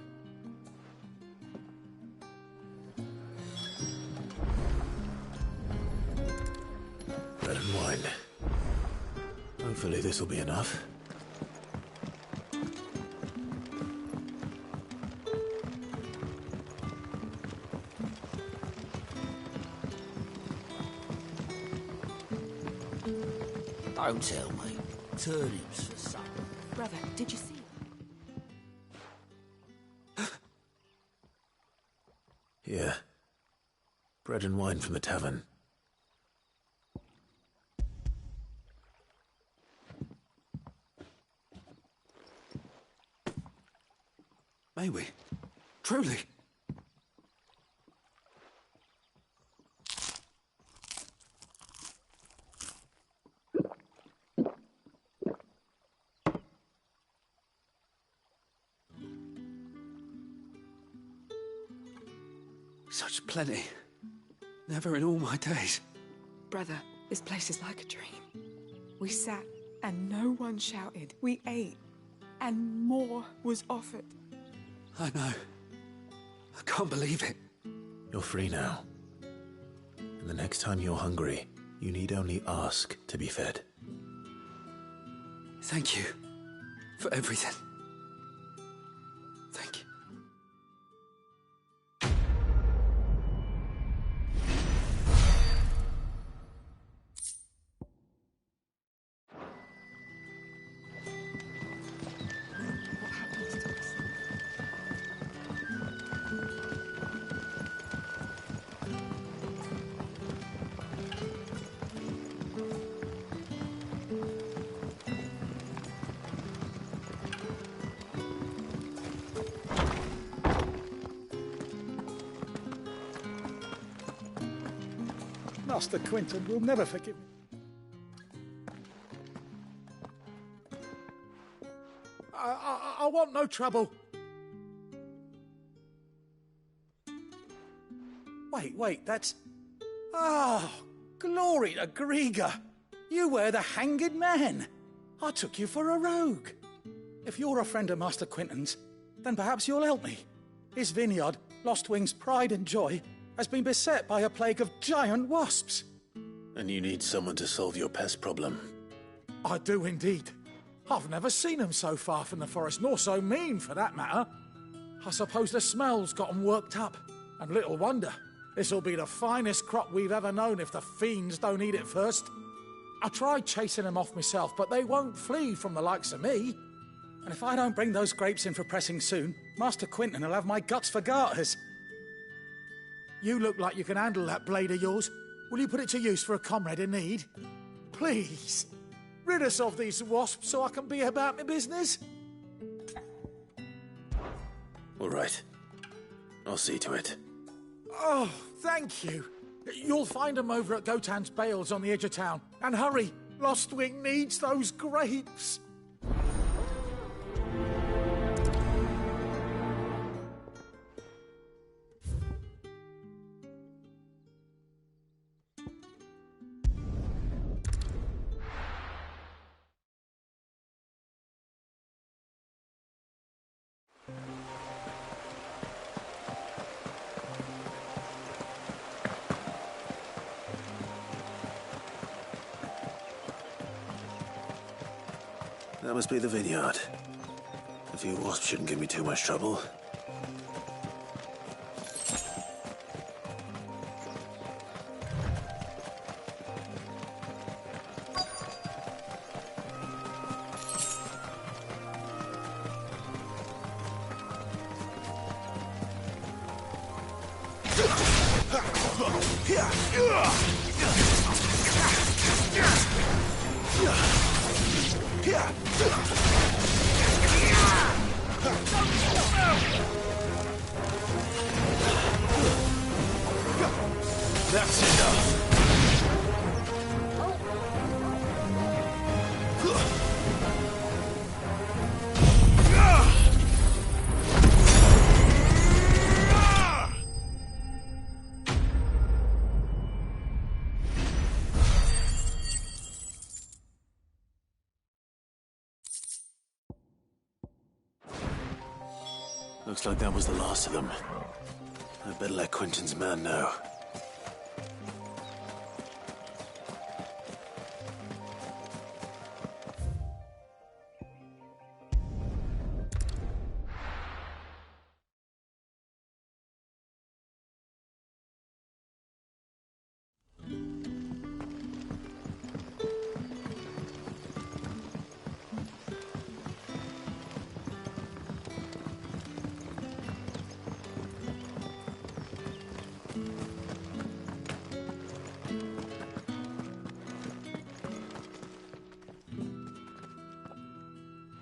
Bread and wine. Hopefully this will be enough. Don't tell me. Turnips for supper. Brother, did you see her? Here. Bread and wine from the tavern. May we? Truly? Such plenty. Never in all my days. Brother, this place is like a dream. We sat and no one shouted. We ate and more was offered. I know. I can't believe it. You're free now. And the next time you're hungry, you need only ask to be fed. Thank you for everything. Thank you. Master Quinton will never forgive me. I want no trouble. Wait, that's... Oh, glory to Grieger. You were the hanged man. I took you for a rogue. If you're a friend of Master Quinton's, then perhaps you'll help me. His vineyard, Lostwing's pride and joy, has been beset by a plague of giant wasps. And you need someone to solve your pest problem. I do indeed. I've never seen them so far from the forest, nor so mean, for that matter. I suppose the smell's got them worked up. And little wonder. This'll be the finest crop we've ever known if the fiends don't eat it first. I tried chasing them off myself, but they won't flee from the likes of me. And if I don't bring those grapes in for pressing soon, Master Quinton will have my guts for garters. You look like you can handle that blade of yours. Will you put it to use for a comrade in need? Please, rid us of these wasps so I can be about my business. All right. I'll see to it. Oh, thank you. You'll find them over at Gotan's Bales on the edge of town. And hurry, Lostwing needs those grapes. That must be the vineyard. A few wasps shouldn't give me too much trouble. That's enough. Looks like that was the last of them. I'd better let Quinton's man know.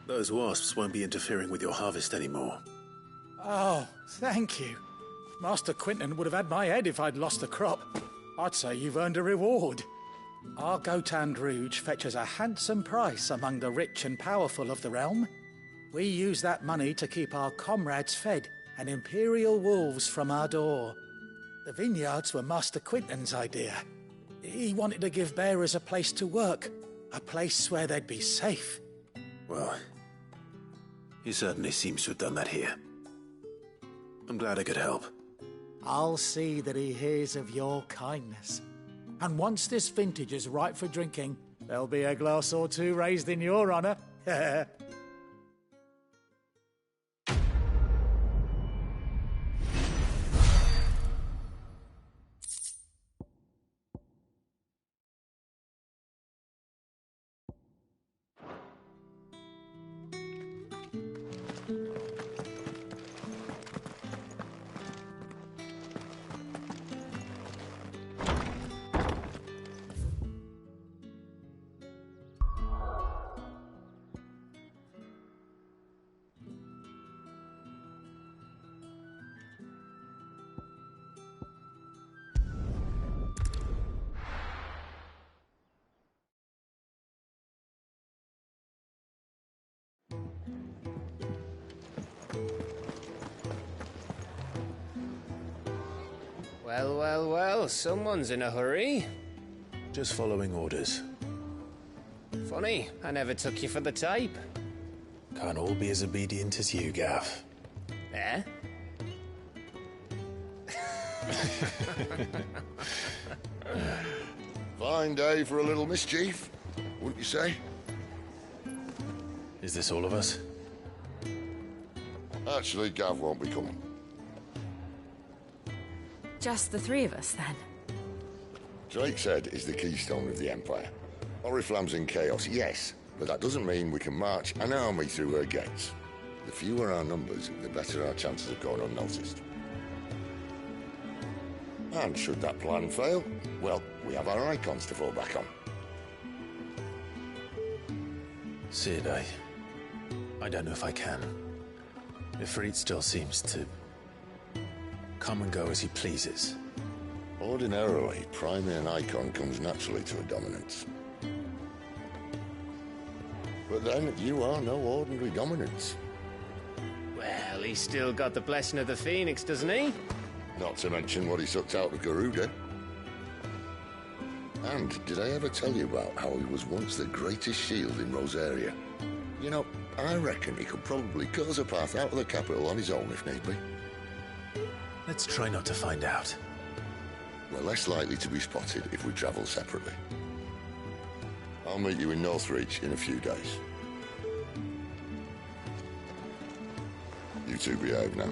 Those wasps won't be interfering with your harvest anymore. Oh, thank you. Master Quinton would have had my head if I'd lost the crop. I'd say you've earned a reward. Our Gotan Rouge fetches a handsome price among the rich and powerful of the realm. We use that money to keep our comrades fed and imperial wolves from our door. The vineyards were Master Quinton's idea. He wanted to give bearers a place to work, a place where they'd be safe. Well, he certainly seems to have done that here. I'm glad I could help. I'll see that he hears of your kindness. And once this vintage is ripe for drinking, there'll be a glass or two raised in your honor. Well, well, well, someone's in a hurry. Just following orders. Funny, I never took you for the type. Can't all be as obedient as you, Gav. Eh? Fine day for a little mischief, wouldn't you say? Is this all of us? Actually, Gav won't be coming. Just the three of us, then? Drake's Head is the keystone of the Empire. Oriflamme's in chaos, yes, but that doesn't mean we can march an army through her gates. The fewer our numbers, the better our chances of going unnoticed. And should that plan fail, well, we have our icons to fall back on. Sid, I don't know if I can. Ifrit still seems to come and go as he pleases. Ordinarily, priming an icon comes naturally to a dominance. But then, you are no ordinary dominance. Well, he's still got the blessing of the Phoenix, doesn't he? Not to mention what he sucked out of Garuda. And did I ever tell you about how he was once the greatest shield in Rosaria? You know, I reckon he could probably cut us a path out of the capital on his own if need be. Let's try not to find out. We're less likely to be spotted if we travel separately. I'll meet you in Northreach in a few days. You two behave now.